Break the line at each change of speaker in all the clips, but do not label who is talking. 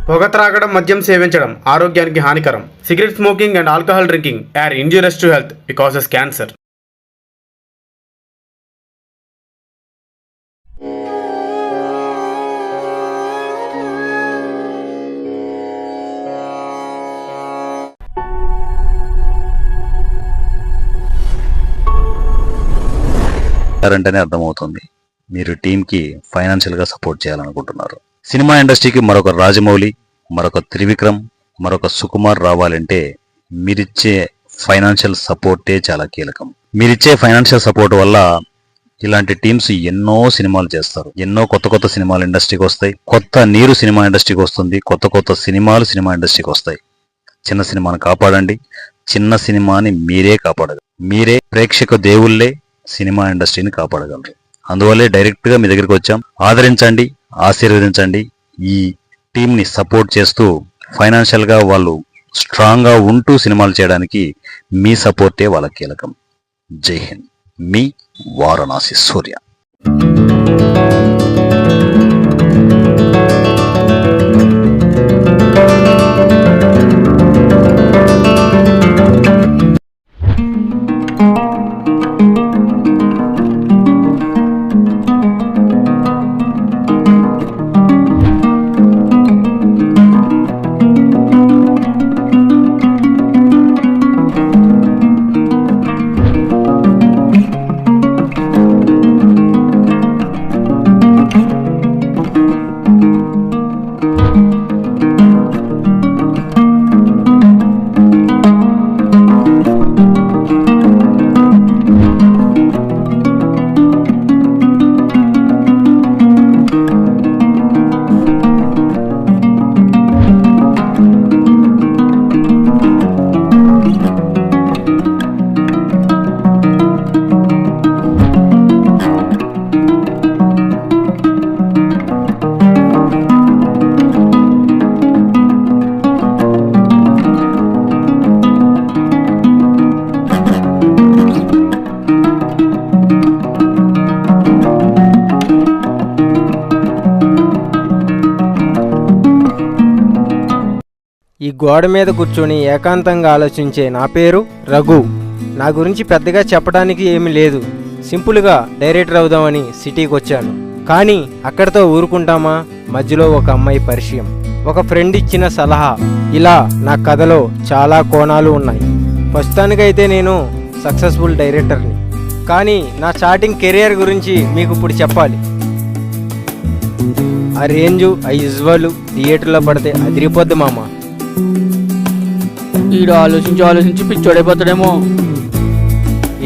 పొగ త్రాగడం, మద్యం సేవించడం ఆరోగ్యానికి హానికరం. Cigarette smoking and alcohol drinking are injurious to health because cancer.
అంటేనే అర్థమవుతుంది మీరు టీంకి ఫైనాన్షియల్గా సపోర్ట్ చేయాలనుకుంటున్నారు. సినిమా ఇండస్ట్రీకి మరొక రాజమౌళి, మరొక త్రివిక్రమ్, మరొక సుకుమార్ రావాలంటే మీరిచ్చే ఫైనాన్షియల్ సపోర్టే చాలా కీలకం. మీరిచ్చే ఫైనాన్షియల్ సపోర్ట్ వల్ల ఇలాంటి టీమ్స్ ఎన్నో సినిమాలు చేస్తారు. ఎన్నో కొత్త సినిమాలు ఇండస్ట్రీకి వస్తాయి. కొత్త నీరు సినిమా ఇండస్ట్రీకి వస్తుంది. కొత్త సినిమాలు సినిమా ఇండస్ట్రీకి వస్తాయి. చిన్న సినిమాని కాపాడండి. చిన్న సినిమాని మీరే కాపాడగలరు. మీరే ప్రేక్షక దేవుళ్ళే సినిమా ఇండస్ట్రీని కాపాడగలరు. అందువల్లే డైరెక్ట్గా మీ దగ్గరికి వచ్చాం. ఆదరించండి, ఆశీర్వదించండి. ఈ టీంని సపోర్ట్ చేస్తూ ఫైనాన్షియల్గా వాళ్ళు స్ట్రాంగ్గా ఉంటూ సినిమాలు చేయడానికి మీ సపోర్టే వాళ్ళకి కీలకం. జై హింద్. మీ వారణాసి సూర్య.
ఈ గోడ మీద కూర్చొని ఏకాంతంగా ఆలోచించే నా పేరు రఘు. నా గురించి పెద్దగా చెప్పడానికి ఏమీ లేదు. సింపుల్గా డైరెక్టర్ అవుదామని సిటీకి వచ్చాను. కానీ అక్కడితో ఊరుకుంటామా? మధ్యలో ఒక అమ్మాయి పరిచయం, ఒక ఫ్రెండ్ ఇచ్చిన సలహా, ఇలా నా కథలో చాలా కోణాలు ఉన్నాయి. ప్రస్తుతానికైతే నేను సక్సెస్ఫుల్ డైరెక్టర్ని. కానీ నా స్టార్టింగ్ కెరియర్ గురించి మీకు ఇప్పుడు చెప్పాలి. ఆ రేంజు, ఆ యూజువల్ థియేటర్లో పడితే అదిరిపోద్ది మామ.
వీడు ఆలోచించి పిచ్చోడైపోతాడేమో.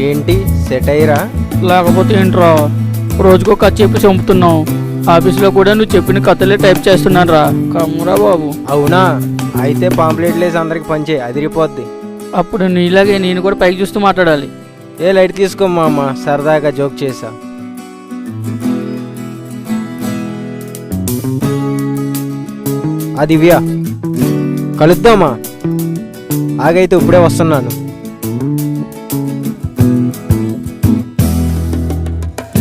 ఏంటి సెటైరా?
లేకపోతే ఏంట్రా, రోజుకో కథ చెప్పి చంపుతున్నావు. ఆఫీస్లో కూడా నువ్వు చెప్పిన కథలే టైప్ చేస్తున్నాను రా. కమ్మురా బాబు.
అవునా? అయితే పాంప్లెట్ లేసి అందరికి పంచే, అదిరిపోద్ది.
అప్పుడు నీలాగే నేను కూడా పైకి చూస్తూ మాట్లాడాలి.
ఏ లైట్ తీసుకో మామ, సరదాగా జోక్ చేసా. ఆ దివ్య, కలుద్దామా? ఆగైతే ఇప్పుడే వస్తున్నాను.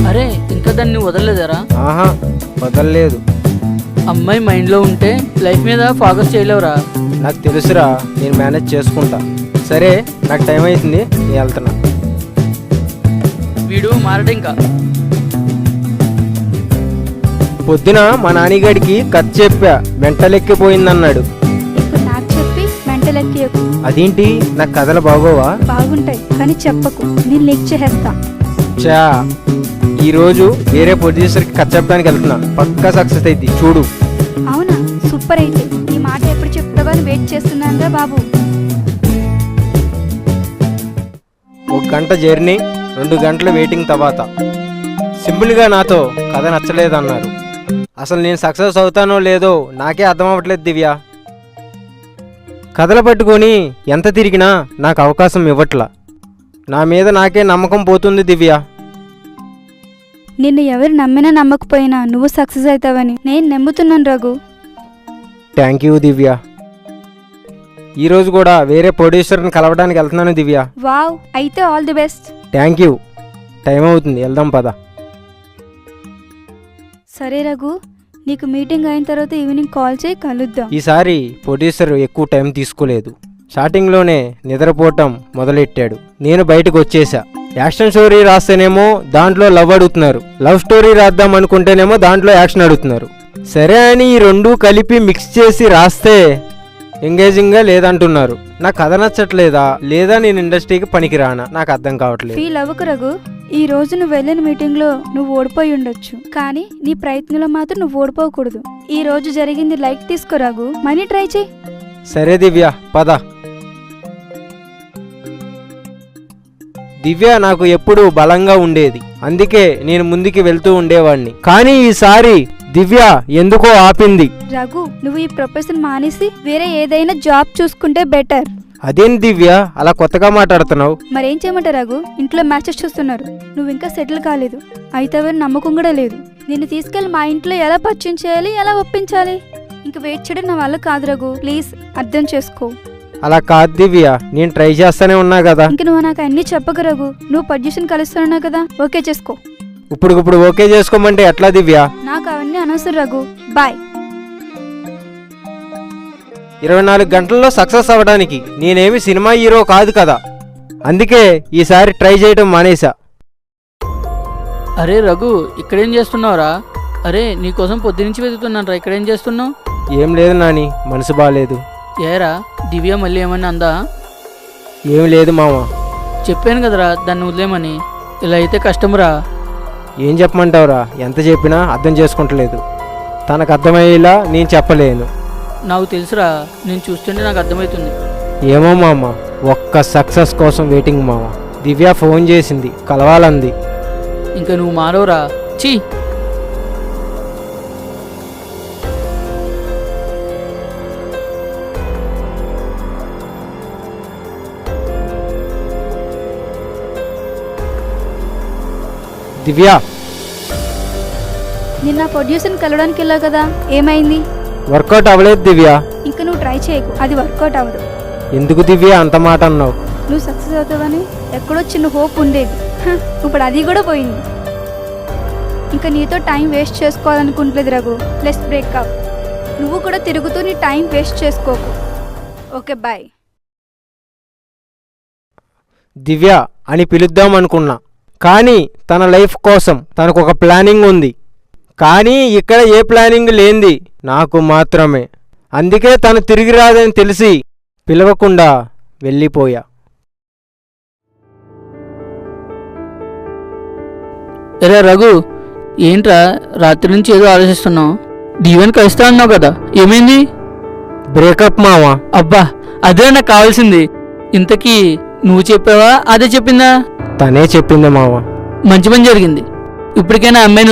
అరే, ఇంకా దాన్ని వదలలేదరా?
ఆహా, వదలలేదు.
అమ్మాయి మైండ్లో ఉంటే లైఫ్ మీద ఫోకస్ చేయలేవురా.
నాకు తెలుసురా, నేను మేనేజ్ చేసుకుంటా. సరే, నాకు టైం అవుతుంది, నేను వెళ్తున్నా.
వీడు మారడు ఇంకా.
పొద్దున మా నాన్నగాడికి కథ చెప్పా, మెంటలెక్కిపోయిందన్నాడు.
ఇప్పుడు నాకు చెప్పి మెంటలెక్కియకు.
అదేంటి, నాకు కథలు బాగోవా?
బాగుంటాయి కానీ చెప్పకు, నేను లీక్ చేసేస్తా.
చా, ఈరోజు వేరే ప్రొడ్యూసర్కి కథ చెప్పడానికి వెళ్తున్నా. పక్కా సక్సెస్ అయింది చూడు.
అవునా? సూపర్. అయితే ఈ మాట ఎప్పుడు చెప్తావని వెయిట్ చేస్తున్నానురా బాబు.
1 గంట జర్నీ, 2 గంటల వెయిటింగ్ తర్వాత సింపుల్గా నాతో కథ నచ్చలేదన్నారు. అసలు నేను సక్సెస్ అవుతానో లేదో నాకే అర్థం అవ్వట్లేదు దివ్య. కథలు పట్టుకొని ఎంత తిరిగినా నాకు అవకాశం ఇవ్వట్లా. నా మీద నాకే నమ్మకం పోతుంది దివ్య.
నిన్ను ఎవరు నమ్మినా నమ్మకపోయినా నువ్వు సక్సెస్ అవుతావని నేను నమ్ముతున్నాను రఘు.
థ్యాంక్ యూ దివ్య. ఈరోజు కూడా వేరే ప్రొడ్యూసర్ని కలవడానికి వెళ్తున్నాను దివ్య.
వావ్, అయితే all the best.
Thank you. Time అవుతుంది, వెళ్దాం పద.
సరే రఘు, నీకు మీటింగ్ అయిన తర్వాత ఈవినింగ్ కాల్ చేయి, కలుద్దాం.
ఈసారి ప్రొడ్యూసర్ ఎక్కువ టైం తీసుకోలేదు. స్టార్టింగ్లోనే నిద్రపోవటం మొదలెట్టాడు. నేను బయటకు వచ్చేసా. యాక్షన్ స్టోరీ రాస్తేనేమో దాంట్లో లవ్ అడుగుతున్నారు, లవ్ స్టోరీ రాద్దాం అనుకుంటేనేమో దాంట్లో యాక్షన్ అడుగుతున్నారు. సరే అని ఈ రెండూ కలిపి మిక్స్ చేసి రాస్తే ఎంగేజింగ్గా లేదంటున్నారు. నా కథ నచ్చట్లేదా లేదా నేను ఇండస్ట్రీకి పనికిరానా నాకు అర్థం కావట్లేదు.
ఫీల్ అవ్వకు రఘు. ఈ రోజు నువ్వు వెళ్ళిన మీటింగ్ లో నువ్వు ఓడిపోయి ఉండొచ్చు, కానీ నీ ప్రయత్నంలో మాత్రం నువ్వు ఓడిపోకూడదు. ఈ రోజు జరిగింది లైక్ తీసుకో రఘు, మనీ ట్రై చేయి.
సరే దివ్య, పద. దివ్య నాకు ఎప్పుడూ బలంగా ఉండేది, అందుకే నేను ముందుకి వెళ్తూ ఉండేవాడిని. కానీ ఈసారి దివ్య ఎందుకో ఆపింది.
రఘు, నువ్వు ఈ ప్రొఫెషన్ మానేసి వేరే ఏదైనా జాబ్ చూసుకుంటే బెటర్.
అదేం దివ్య అలా కొత్తగా మాట్లాడుతున్నావు?
మరేం చేయమంటారు రఘు? ఇంట్లో మ్యాచెస్ చూస్తున్నారు, నువ్వు ఇంకా సెటిల్ కాలేదు, అయితే నమ్మకం కూడా లేదు. నిన్ను తీసుకెళ్లి మా ఇంట్లో ఎలా పరిచయం చేయాలి, ఎలా ఒప్పించాలి? ఇంక వెయిట్ చేయడం నా వల్ల కాదు రఘు, ప్లీజ్ అర్థం చేసుకో.
అలా కాదు దివ్య, నేను ట్రై చేస్తానే ఉన్నా కదా.
ఇంక నువ్వు నాకు అన్ని చెప్పకు రఘు, నువ్వు పొజిషన్ కలుస్తున్నావు కదా, ఓకే చేసుకో.
ఇప్పుడు ఓకే చేసుకోమంటే ఎట్లా దివ్య?
నాకు అవన్నీ అనవసరం రఘు, బాయ్.
24 గంటల్లో సక్సెస్ అవ్వడానికి నేనేమి సినిమా హీరో కాదు కదా, అందుకే ఈసారి ట్రై చేయడం మానేసా.
అరే రఘు, ఇక్కడేం చేస్తున్నావురా? అరే నీకోసం పొద్దునుంచి వెతుకుతున్నాను రా, ఇక్కడేం చేస్తున్నావు?
ఏం లేదు నాని, మనసు బాగాలేదు.
ఏరా దివ్య మళ్ళీ ఏమన్నా అందా?
ఏం లేదు మామ.
చెప్పాను కదరా దాన్ని వదిలేమని. ఇలా అయితే కష్టంరా.
ఏం చెప్పమంటావురా, ఎంత చెప్పినా అర్థం చేసుకుంటలేదు. తనకు అర్థమయ్యేలా నేను చెప్పలేను.
నాకు తెలుసురా, నేను చూస్తుంటే నాకు అర్థమవుతుంది.
ఏమో మామ, ఒక్క సక్సెస్ కోసం వెయిటింగ్ మామ. దివ్య ఫోన్ చేసింది, కలవాలంది.
ఇంకా నువ్వు మారవురా. చీ.
దివ్య,
నిన్న ప్రొడ్యూసర్ కలవడానికి వెళ్ళావు కదా, ఏమైంది?
వర్కౌట్ అవ్వలేదు దివ్య.
ఇంకా నువ్వు ట్రై చేయకు, అది వర్కౌట్ అవ్వదు.
ఎందుకు దివ్య అంత మాట అన్నావు?
నువ్వు సక్సెస్ అవుతావని ఎక్కడో చిన్న హోప్ ఉండేది, ఇప్పుడు అది కూడా పోయింది. ఇంకా నీతో టైం వేస్ట్ చేసుకోవాలనుకుంటలేదు రఘు, లెట్స్ బ్రేక్అప్. నువ్వు కూడా తిరుగుతూ నీ టైం వేస్ట్ చేసుకోకు. Okay bye.
దివ్య అని పిలుద్దాం అనుకున్నా, కానీ తన లైఫ్ కోసం తనకు ఒక ప్లానింగ్ ఉంది. కానీ ఇక్కడ ఏ ప్లానింగ్ లేనిది నాకు మాత్రమే. అందుకే తను తిరిగి రాదని తెలిసి పిలవకుండా వెళ్ళిపోయా.
ఎరా రఘు, ఏంట్రా రాత్రి నుంచి ఏదో ఆలోచిస్తున్నావు? దీవెని కలుస్తా అన్నావు కదా, ఏమైంది?
బ్రేకప్ మావా.
అబ్బా, అదే నాకు కావాల్సింది. ఇంతకీ నువ్వు చెప్పావా అదే చెప్పిందా?
తనే చెప్పింది మావా.
మంచి పని జరిగింది. ఇప్పటికైనా అమ్మాయిని